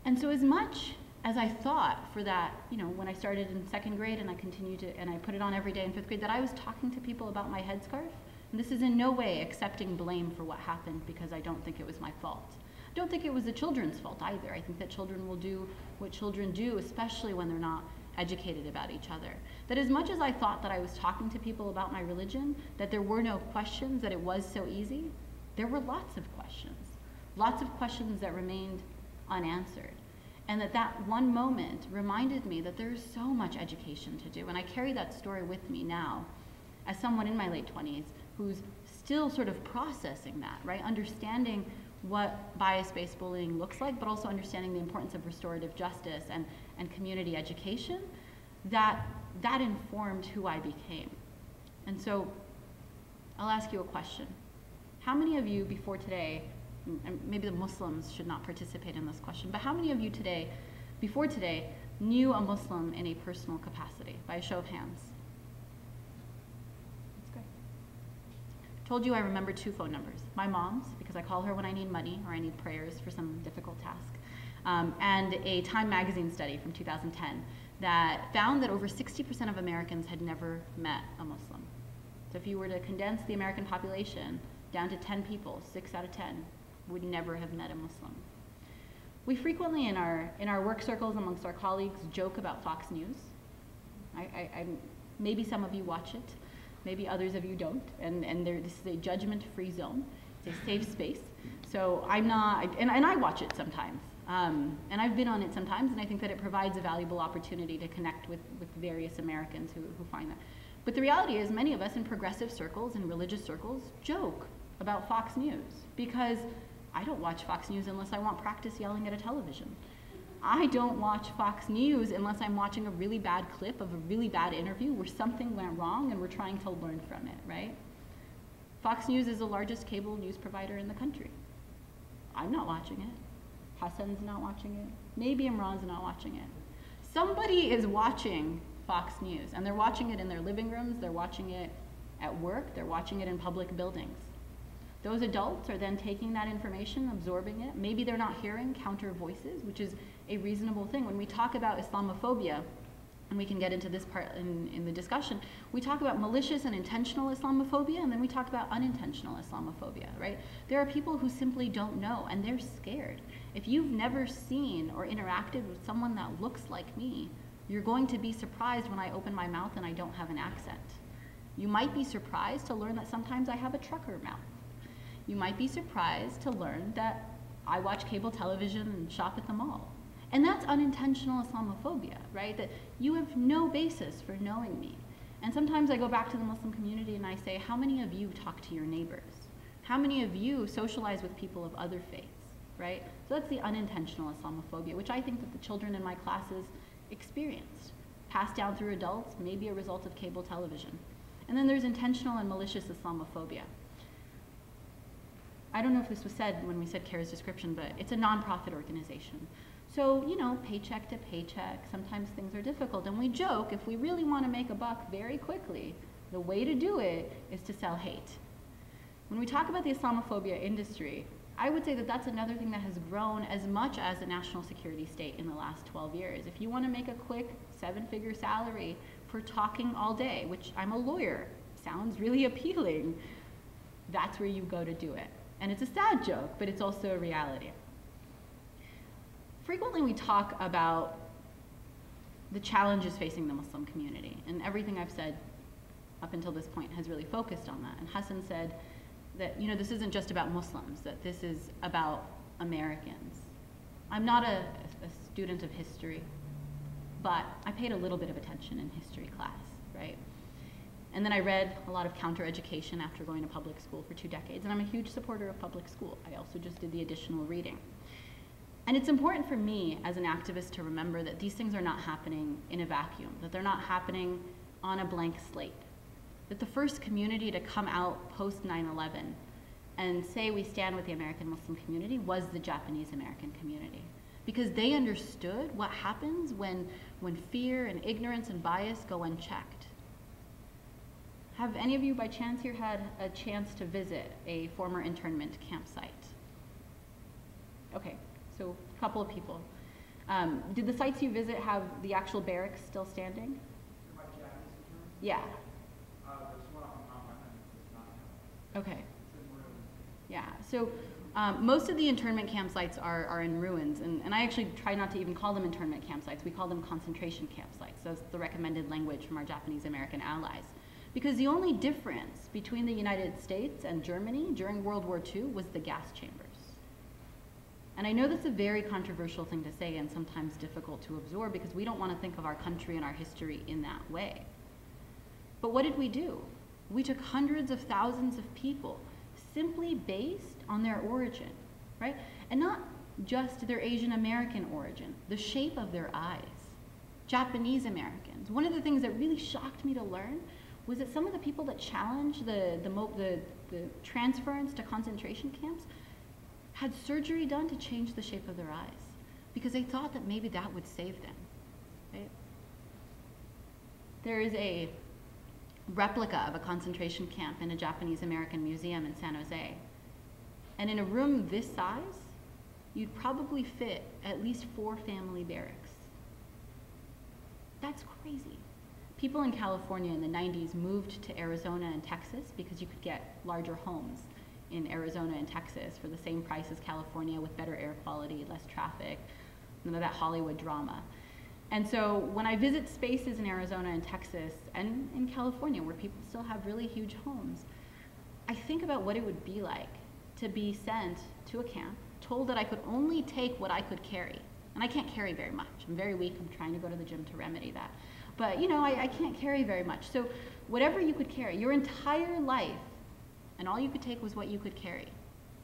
And so as much as I thought for that, you know, when I started in 2nd grade and I continued to, and I put it on every day in 5th grade, that I was talking to people about my headscarf, and this is in no way accepting blame for what happened because I don't think it was my fault. I don't think it was the children's fault either. I think that children will do what children do, especially when they're not educated about each other. That as much as I thought that I was talking to people about my religion, that there were no questions, that it was so easy, there were lots of questions that remained unanswered. And that one moment reminded me that there's so much education to do. And I carry that story with me now as someone in my late 20s who's still sort of processing that, right? Understanding what bias-based bullying looks like, but also understanding the importance of restorative justice and community education, that informed who I became. And so I'll ask you a question. How many of you before today, and maybe the Muslims should not participate in this question, but how many of you today, before today, knew a Muslim in a personal capacity? By a show of hands. That's great. Told you I remember 2 phone numbers. My mom's, because I call her when I need money or I need prayers for some difficult task, and a Time magazine study from 2010 that found that over 60% of Americans had never met a Muslim. So if you were to condense the American population down to 10 people, 6 out of 10 would never have met a Muslim. We frequently in our work circles amongst our colleagues joke about Fox News. Maybe some of you watch it, maybe others of you don't, and this is a judgment-free zone. It's a safe space. So I'm not, and I watch it sometimes. And I've been on it sometimes, and I think that it provides a valuable opportunity to connect with various Americans who find that. But the reality is many of us in progressive circles and religious circles joke about Fox News, because I don't watch Fox News unless I want practice yelling at a television. I don't watch Fox News unless I'm watching a really bad clip of a really bad interview where something went wrong and we're trying to learn from it, right? Fox News is the largest cable news provider in the country. I'm not watching it. Hassan's not watching it. Maybe Imran's not watching it. Somebody is watching Fox News, and they're watching it in their living rooms, they're watching it at work, they're watching it in public buildings. Those adults are then taking that information, absorbing it. Maybe they're not hearing counter voices, which is a reasonable thing. When we talk about Islamophobia, and we can get into this part in the discussion, we talk about malicious and intentional Islamophobia, and then we talk about unintentional Islamophobia, right? There are people who simply don't know, and they're scared. If you've never seen or interacted with someone that looks like me, you're going to be surprised when I open my mouth and I don't have an accent. You might be surprised to learn that sometimes I have a trucker mouth. You might be surprised to learn that I watch cable television and shop at the mall. And that's unintentional Islamophobia, right? That you have no basis for knowing me. And sometimes I go back to the Muslim community and I say, how many of you talk to your neighbors? How many of you socialize with people of other faiths, right? So that's the unintentional Islamophobia, which I think that the children in my classes experienced, passed down through adults, maybe a result of cable television. And then there's intentional and malicious Islamophobia. I don't know if this was said when we said CARE's description, but it's a nonprofit organization. So, you know, paycheck to paycheck, sometimes things are difficult. And we joke, if we really want to make a buck very quickly, the way to do it is to sell hate. When we talk about the Islamophobia industry, I would say that that's another thing that has grown as much as the national security state in the last 12 years. If you want to make a quick 7-figure salary for talking all day, which I'm a lawyer, sounds really appealing, that's where you go to do it. And it's a sad joke, but it's also a reality. Frequently we talk about the challenges facing the Muslim community, and everything I've said up until this point has really focused on that. And Hassan said that, you know, this isn't just about Muslims, that this is about Americans. I'm not a student of history, but I paid a little bit of attention in history class, right? And then I read a lot of counter-education after going to public school for 2 decades, and I'm a huge supporter of public school. I also just did the additional reading. And it's important for me as an activist to remember that these things are not happening in a vacuum, that they're not happening on a blank slate. That the first community to come out post 9/11 and say we stand with the American Muslim community was the Japanese American community. Because they understood what happens when fear and ignorance and bias go unchecked. Have any of you by chance here had a chance to visit a former internment campsite? Okay, so a couple of people. Did the sites you visit have the actual barracks still standing? Yeah. Okay. Yeah, so Most of the internment campsites are in ruins, and I actually try not to even call them internment campsites. We call them concentration campsites. That's the recommended language from our Japanese American allies. Because the only difference between the United States and Germany during World War II was the gas chambers. And I know that's a very controversial thing to say and sometimes difficult to absorb because we don't want to think of our country and our history in that way. But what did we do? We took hundreds of thousands of people simply based on their origin, right? And not just their Asian American origin, the shape of their eyes. Japanese Americans. One of the things that really shocked me to learn was that some of the people that challenged the transference to concentration camps had surgery done to change the shape of their eyes because they thought that maybe that would save them, right? There is a replica of a concentration camp in a Japanese American museum in San Jose. And in a room this size, you'd probably fit at least 4 family barracks. That's crazy. People in California in the 90s moved to Arizona and Texas because you could get larger homes in Arizona and Texas for the same price as California with better air quality, less traffic, none of that Hollywood drama. And so when I visit spaces in Arizona and Texas and in California where people still have really huge homes, I think about what it would be like to be sent to a camp, told that I could only take what I could carry. And I can't carry very much. I'm very weak. I'm trying to go to the gym to remedy that. But you know, I can't carry very much. So whatever you could carry, your entire life, and all you could take was what you could carry.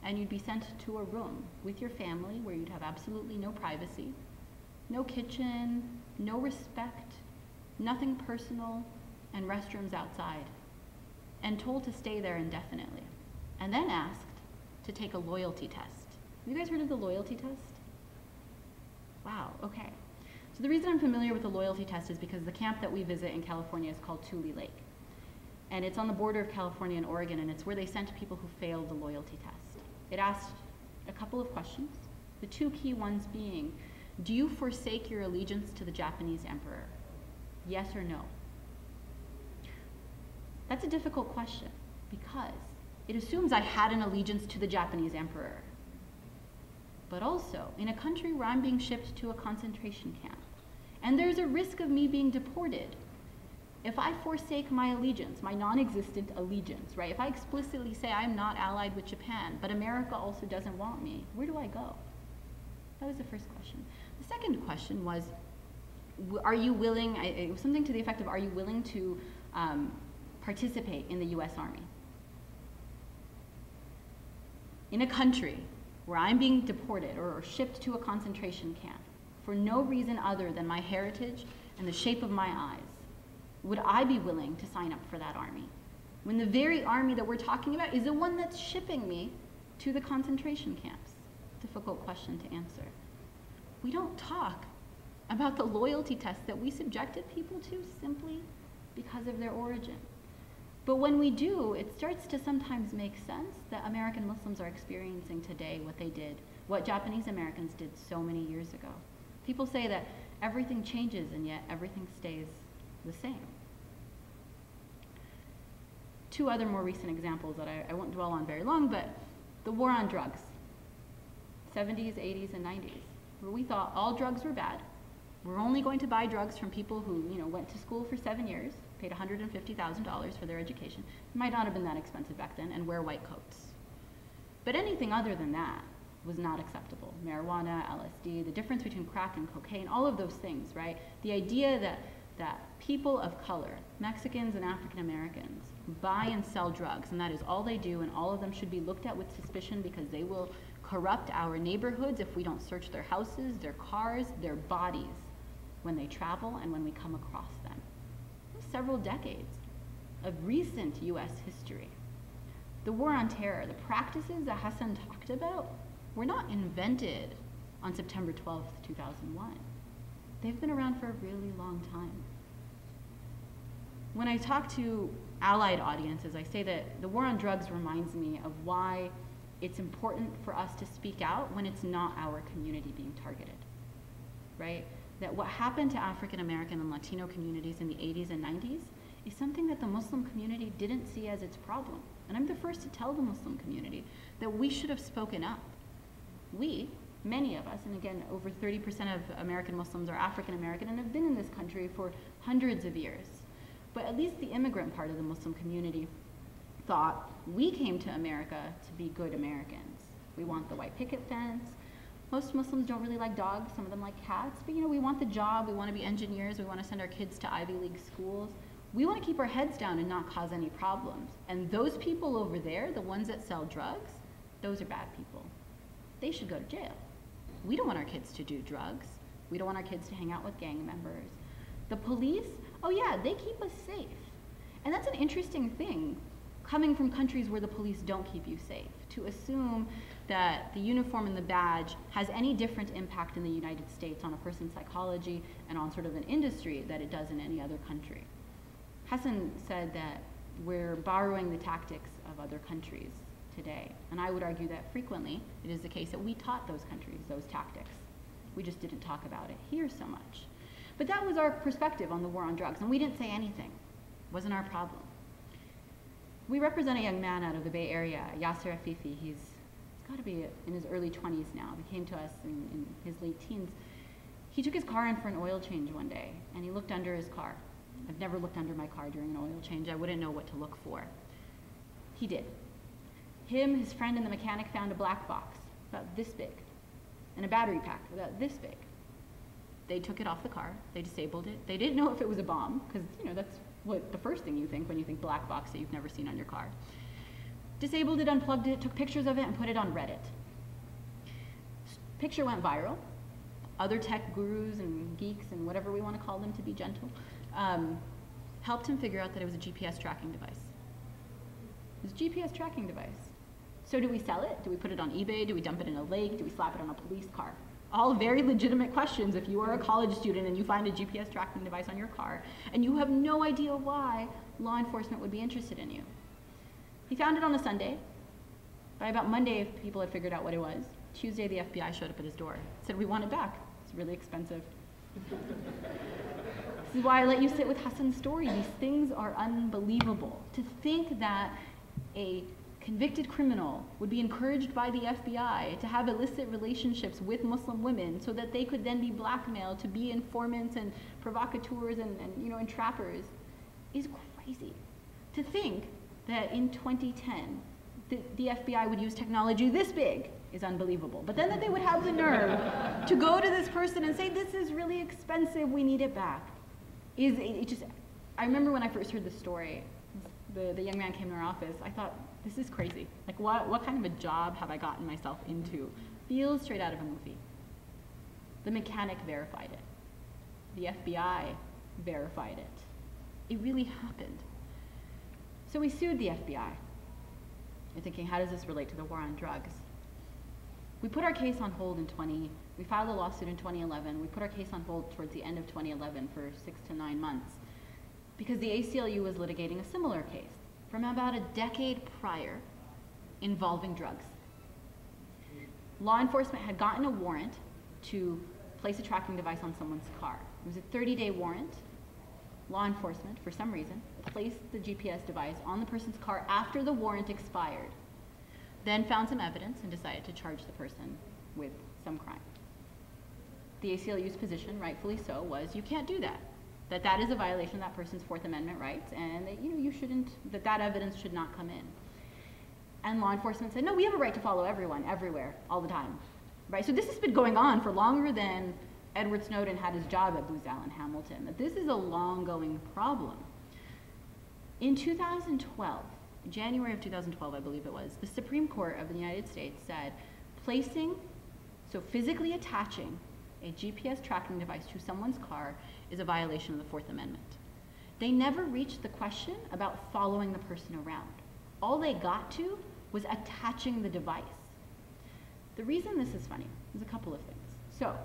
And you'd be sent to a room with your family where you'd have absolutely no privacy, no kitchen, no respect, nothing personal, and restrooms outside. And told to stay there indefinitely. And then asked to take a loyalty test. Have you guys heard of the loyalty test? Wow, okay. So the reason I'm familiar with the loyalty test is because the camp that we visit in California is called Tule Lake. And it's on the border of California and Oregon, and it's where they sent people who failed the loyalty test. It asked a couple of questions, the 2 key ones being, do you forsake your allegiance to the Japanese emperor? Yes or no? That's a difficult question because it assumes I had an allegiance to the Japanese emperor. But also, in a country where I'm being shipped to a concentration camp, and there's a risk of me being deported, if I forsake my allegiance, my non-existent allegiance, right? If I explicitly say I'm not allied with Japan, but America also doesn't want me, where do I go? That was the first question. The second question was, are you willing, it was something to the effect of, are you willing to participate in the US Army? In a country where I'm being deported or shipped to a concentration camp for no reason other than my heritage and the shape of my eyes, would I be willing to sign up for that army? When the very army that we're talking about is the one that's shipping me to the concentration camps? Difficult question to answer. We don't talk about the loyalty test that we subjected people to simply because of their origin. But when we do, it starts to sometimes make sense that American Muslims are experiencing today what they did, what Japanese Americans did so many years ago. People say that everything changes and yet everything stays the same. 2 other more recent examples that I won't dwell on very long, but the war on drugs, 70s, 80s, and 90s, where we thought all drugs were bad. We're only going to buy drugs from people who, went to school for 7 years, paid $150,000 for their education. It might not have been that expensive back then, and wear white coats. But anything other than that was not acceptable. Marijuana, LSD, the difference between crack and cocaine, all of those things, right? The idea that people of color, Mexicans and African Americans, buy and sell drugs, and that is all they do, and all of them should be looked at with suspicion because they will corrupt our neighborhoods if we don't search their houses, their cars, their bodies when they travel and when we come across them. Several decades of recent US history. The war on terror, the practices that Hassan talked about, were not invented on September 12th, 2001. They've been around for a really long time. When I talk to allied audiences, I say that the war on drugs reminds me of why it's important for us to speak out when it's not our community being targeted, right? That what happened to African American and Latino communities in the 80s and 90s is something that the Muslim community didn't see as its problem. And I'm the first to tell the Muslim community that we should have spoken up. We, many of us, and again, over 30% of American Muslims are African American and have been in this country for hundreds of years. But at least the immigrant part of the Muslim community thought we came to America to be good Americans. We want the white picket fence. Most Muslims don't really like dogs. Some of them like cats. But we want the job. We want to be engineers. We want to send our kids to Ivy League schools. We want to keep our heads down and not cause any problems. And those people over there, the ones that sell drugs, those are bad people. They should go to jail. We don't want our kids to do drugs. We don't want our kids to hang out with gang members. The police, oh yeah, they keep us safe. And that's an interesting thing, coming from countries where the police don't keep you safe, to assume that the uniform and the badge has any different impact in the United States on a person's psychology and on sort of an industry that it does in any other country. Hassan said that we're borrowing the tactics of other countries today. And I would argue that frequently it is the case that we taught those countries those tactics. We just didn't talk about it here so much. But that was our perspective on the war on drugs, and we didn't say anything. It wasn't our problem. We represent a young man out of the Bay Area, Yasser Afifi. He's got to be in his early 20s now. He came to us in his late teens. He took his car in for an oil change one day, and he looked under his car. I've never looked under my car during an oil change. I wouldn't know what to look for. He did. Him, his friend, and the mechanic found a black box about this big, and a battery pack about this big. They took it off the car. They disabled it. They didn't know if it was a bomb, because that's what the first thing you think when you think black box that you've never seen on your car. Disabled it, unplugged it, took pictures of it, and put it on Reddit. Picture went viral. Other tech gurus and geeks and whatever we want to call them to be gentle helped him figure out that it was a GPS tracking device. It was a GPS tracking device. So do we sell it? Do we put it on eBay? Do we dump it in a lake? Do we slap it on a police car? All very legitimate questions if you are a college student and you find a GPS tracking device on your car and you have no idea why law enforcement would be interested in you. He found it on a Sunday. By about Monday, people had figured out what it was. Tuesday, the FBI showed up at his door. Said, we want it back. It's really expensive. This is why I let you sit with Hassan's story. These things are unbelievable. To think that a convicted criminal would be encouraged by the FBI to have illicit relationships with Muslim women so that they could then be blackmailed to be informants and provocateurs and entrappers is crazy. To think that in 2010, the FBI would use technology this big is unbelievable. But then that they would have the nerve to go to this person and say, this is really expensive, we need it back. I remember when I first heard the story, the young man came to our office, I thought, this is crazy. Like, what kind of a job have I gotten myself into? Feels straight out of a movie. The mechanic verified it. The FBI verified it. It really happened. So we sued the FBI. You're thinking, how does this relate to the war on drugs? We put our case on hold we filed a lawsuit in 2011. We put our case on hold towards the end of 2011 for 6 to 9 months because the ACLU was litigating a similar case from about a decade prior involving drugs. Law enforcement had gotten a warrant to place a tracking device on someone's car. It was a 30-day warrant. Law enforcement, for some reason, placed the GPS device on the person's car after the warrant expired, then found some evidence and decided to charge the person with some crime. The ACLU's position, rightfully so, was you can't do that. That is a violation of that person's Fourth Amendment rights, and that you shouldn't, that evidence should not come in. And law enforcement said, no, we have a right to follow everyone, everywhere, all the time. Right? So this has been going on for longer than Edward Snowden had his job at Booz Allen Hamilton. That this is a long-going problem. In 2012, January of 2012, I believe it was, the Supreme Court of the United States said physically attaching a GPS tracking device to someone's car is a violation of the Fourth Amendment. They never reached the question about following the person around. All they got to was attaching the device. The reason this is funny is a couple of things. So,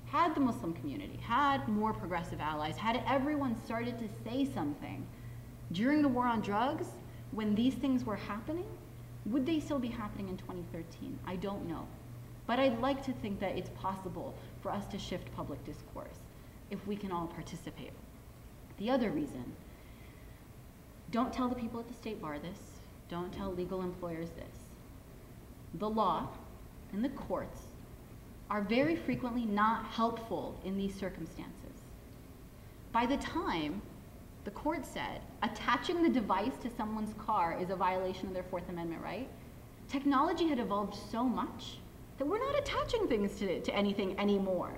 had the Muslim community, had more progressive allies, had everyone started to say something during the war on drugs, when these things were happening, would they still be happening in 2013? I don't know. But I'd like to think that it's possible for us to shift public discourse if we can all participate. The other reason, don't tell the people at the State Bar this. don't tell legal employers this. The law and the courts are very frequently not helpful in these circumstances. By the time the court said attaching the device to someone's car is a violation of their Fourth Amendment right, technology had evolved so much that we're not attaching things to anything anymore.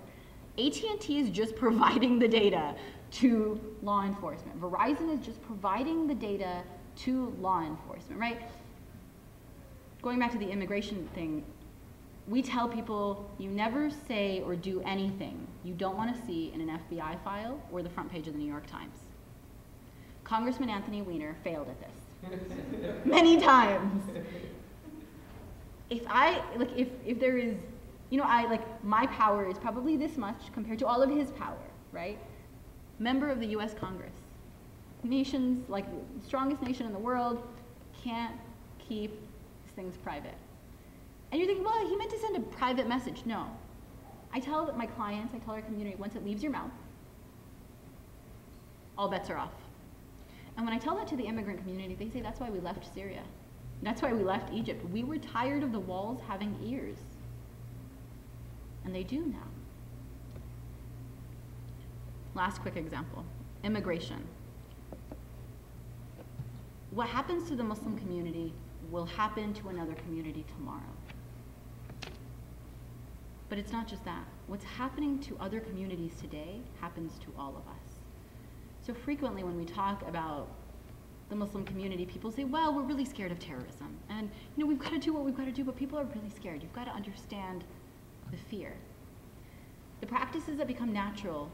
AT&T is just providing the data to law enforcement. Verizon is just providing the data to law enforcement, right? Going back to the immigration thing, we tell people you never say or do anything you don't want to see in an FBI file or the front page of the New York Times. Congressman Anthony Weiner failed at this many times. If there is, my power is probably this much compared to all of his power, right? Member of the US Congress. Nations, strongest nation in the world, can't keep things private. And you're thinking, well, he meant to send a private message. No. I tell my clients, I tell our community, once it leaves your mouth, all bets are off. And when I tell that to the immigrant community, they say that's why we left Syria. That's why we left Egypt. We were tired of the walls having ears. And they do now. Last quick example, immigration. What happens to the Muslim community will happen to another community tomorrow. But it's not just that. What's happening to other communities today happens to all of us. So frequently when we talk about the Muslim community, people say, well, we're really scared of terrorism. And we've got to do what we've got to do, but people are really scared. You've got to understand the fear. The practices that become natural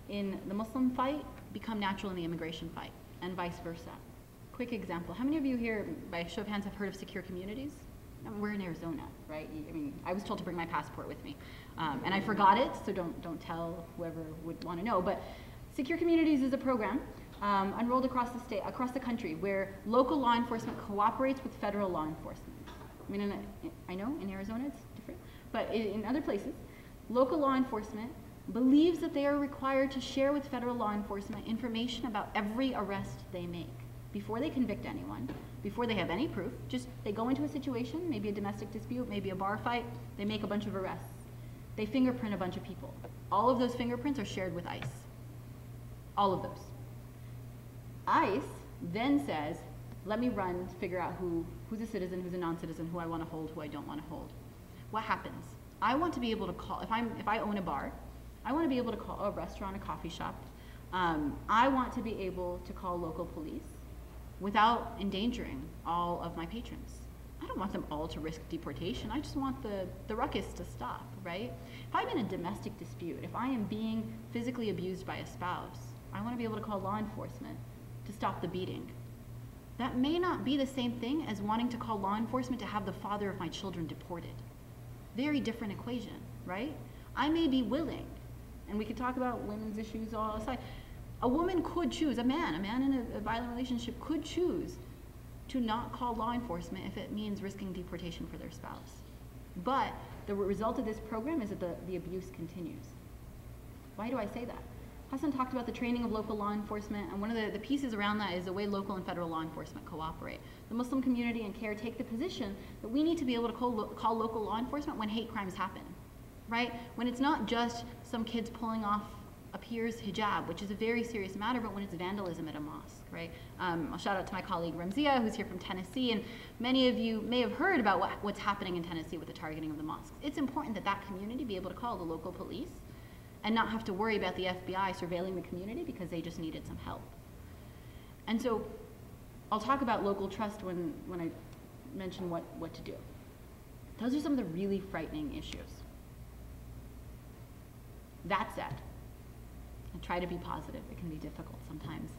in the Muslim fight become natural in the immigration fight, and vice versa. Quick example. How many of you here, by a show of hands, have heard of secure communities? We're in Arizona, right? I was told to bring my passport with me, and I forgot it, so don't tell whoever would want to know. But Secure Communities is a program unrolled across the country, where local law enforcement cooperates with federal law enforcement. I know in Arizona it's different, but in other places, local law enforcement believes that they are required to share with federal law enforcement information about every arrest they make. Before they convict anyone, before they have any proof, they go into a situation, maybe a domestic dispute, maybe a bar fight, they make a bunch of arrests. They fingerprint a bunch of people. All of those fingerprints are shared with ICE. All of those. ICE then says, let me run to figure out who's a citizen, who's a non-citizen, who I want to hold, who I don't want to hold. What happens? I want to be able to call, if I own a bar, I want to be able to call a restaurant, a coffee shop. I want to be able to call local police without endangering all of my patrons. I don't want them all to risk deportation. I just want the ruckus to stop, right? If I'm in a domestic dispute, if I am being physically abused by a spouse, I want to be able to call law enforcement to stop the beating. That may not be the same thing as wanting to call law enforcement to have the father of my children deported. Very different equation, right? I may be willing, and we could talk about women's issues all aside. A woman could choose, a man in a violent relationship could choose to not call law enforcement if it means risking deportation for their spouse. But the result of this program is that the abuse continues. Why do I say that? Hassan talked about the training of local law enforcement, and one of the pieces around that is the way local and federal law enforcement cooperate. The Muslim community and CARE take the position that we need to be able to call local law enforcement when hate crimes happen, right? When it's not just some kids pulling off a peer's hijab, which is a very serious matter, but when it's vandalism at a mosque, right? I'll shout out to my colleague Ramzia, who's here from Tennessee, and many of you may have heard about what's happening in Tennessee with the targeting of the mosques. It's important that that community be able to call the local police and not have to worry about the FBI surveilling the community because they just needed some help. And so I'll talk about local trust when I mention what to do. Those are some of the really frightening issues. That said, I try to be positive. It can be difficult sometimes.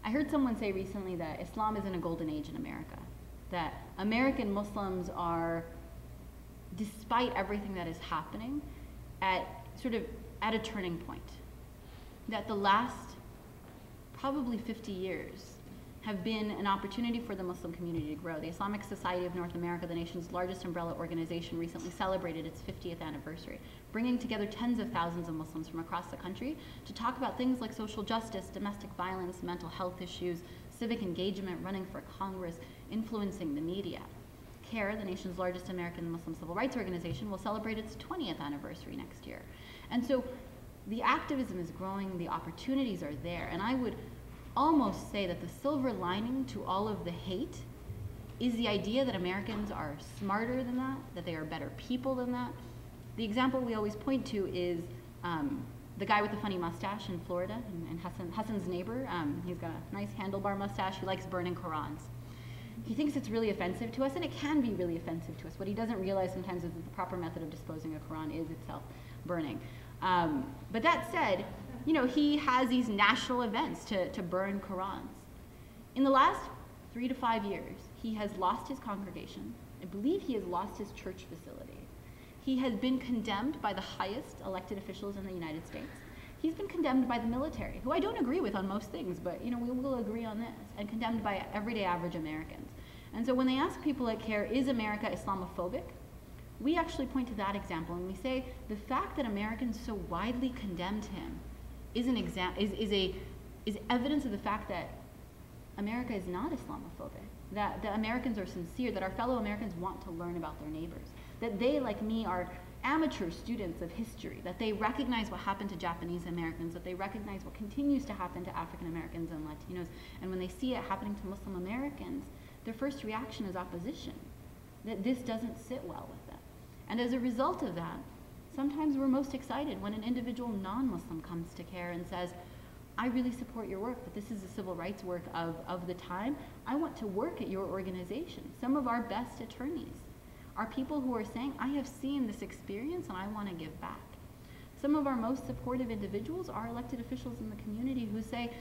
I heard someone say recently that Islam is in a golden age in America, that American Muslims are, despite everything that is happening, at a turning point. That the last probably 50 years have been an opportunity for the Muslim community to grow. The Islamic Society of North America, the nation's largest umbrella organization, recently celebrated its 50th anniversary, bringing together tens of thousands of Muslims from across the country to talk about things like social justice, domestic violence, mental health issues, civic engagement, running for Congress, influencing the media. CARE, the nation's largest American Muslim civil rights organization, will celebrate its 20th anniversary next year. And so the activism is growing, the opportunities are there, and I would almost say that the silver lining to all of the hate is the idea that Americans are smarter than that they are better people than that. The example we always point to is the guy with the funny mustache in Florida, and Hassan's neighbor. He's got a nice handlebar mustache who likes burning Qurans. He thinks it's really offensive to us, and it can be really offensive to us. What he doesn't realize sometimes is that the proper method of disposing a Quran is itself burning. But that said, you know, he has these national events to burn Qurans. In the last 3 to 5 years, he has lost his congregation. I believe he has lost his church facility. He has been condemned by the highest elected officials in the United States. He's been condemned by the military, who I don't agree with on most things, but you know, we will agree on this, and condemned by everyday average Americans. And so when they ask people at CARE, is America Islamophobic? We actually point to that example, and we say the fact that Americans so widely condemned him is evidence of the fact that America is not Islamophobic, that Americans are sincere, that our fellow Americans want to learn about their neighbors, that they, like me, are amateur students of history, that they recognize what happened to Japanese Americans, that they recognize what continues to happen to African Americans and Latinos, and when they see it happening to Muslim Americans, their first reaction is opposition, that this doesn't sit well with them. And as a result of that, sometimes we're most excited when an individual non-Muslim comes to CARE and says, I really support your work, but this is the civil rights work of the time. I want to work at your organization. Some of our best attorneys are people who are saying, I have seen this experience and I want to give back. Some of our most supportive individuals are elected officials in the community who say,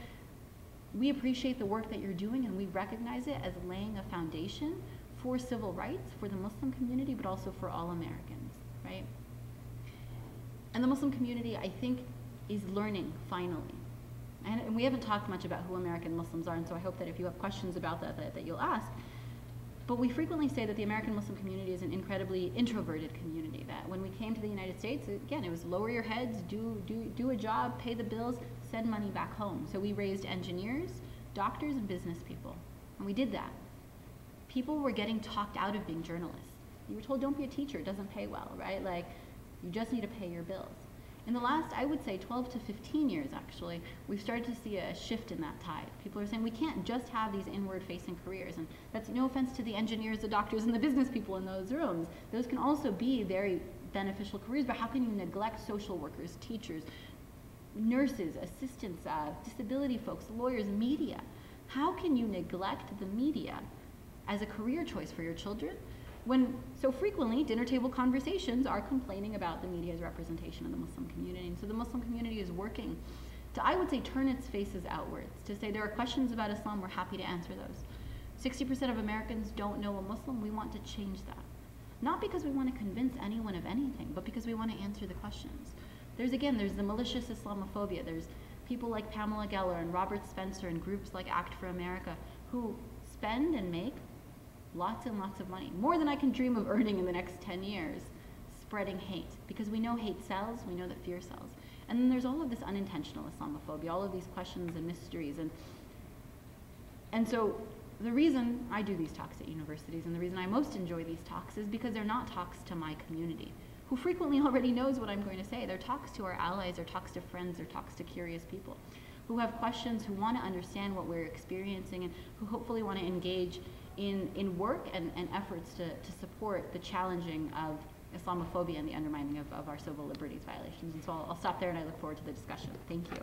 we appreciate the work that you're doing and we recognize it as laying a foundation for civil rights, for the Muslim community, but also for all Americans, right? And the Muslim community, I think, is learning, finally. And we haven't talked much about who American Muslims are, and so I hope that if you have questions about that you'll ask. But we frequently say that the American Muslim community is an incredibly introverted community, that when we came to the United States, again, it was lower your heads, do a job, pay the bills, send money back home. So we raised engineers, doctors, and business people, and we did that. People were getting talked out of being journalists. You were told, don't be a teacher, it doesn't pay well, right? Like, you just need to pay your bills. In the last, I would say, 12 to 15 years, actually, we've started to see a shift in that tide. People are saying we can't just have these inward-facing careers, and that's no offense to the engineers, the doctors, and the business people in those rooms. Those can also be very beneficial careers, but how can you neglect social workers, teachers, nurses, assistants, disability folks, lawyers, media? How can you neglect the media as a career choice for your children when so frequently dinner table conversations are complaining about the media's representation of the Muslim community? And so the Muslim community is working to, I would say, turn its faces outwards, to say there are questions about Islam, we're happy to answer those. 60% of Americans don't know a Muslim, we want to change that. Not because we want to convince anyone of anything, but because we want to answer the questions. There's the malicious Islamophobia. There's people like Pamela Geller and Robert Spencer and groups like Act for America who spend and make lots and lots of money, more than I can dream of earning in the next 10 years, spreading hate, because we know hate sells, we know that fear sells. And then there's all of this unintentional Islamophobia, all of these questions and mysteries. And so the reason I do these talks at universities and the reason I most enjoy these talks is because they're not talks to my community, who frequently already knows what I'm going to say. They're talks to our allies, they're talks to friends, they're talks to curious people who have questions, who want to understand what we're experiencing, and who hopefully want to engage in work and efforts to support the challenging of Islamophobia and the undermining of our civil liberties violations. And so I'll stop there and I look forward to the discussion. Thank you.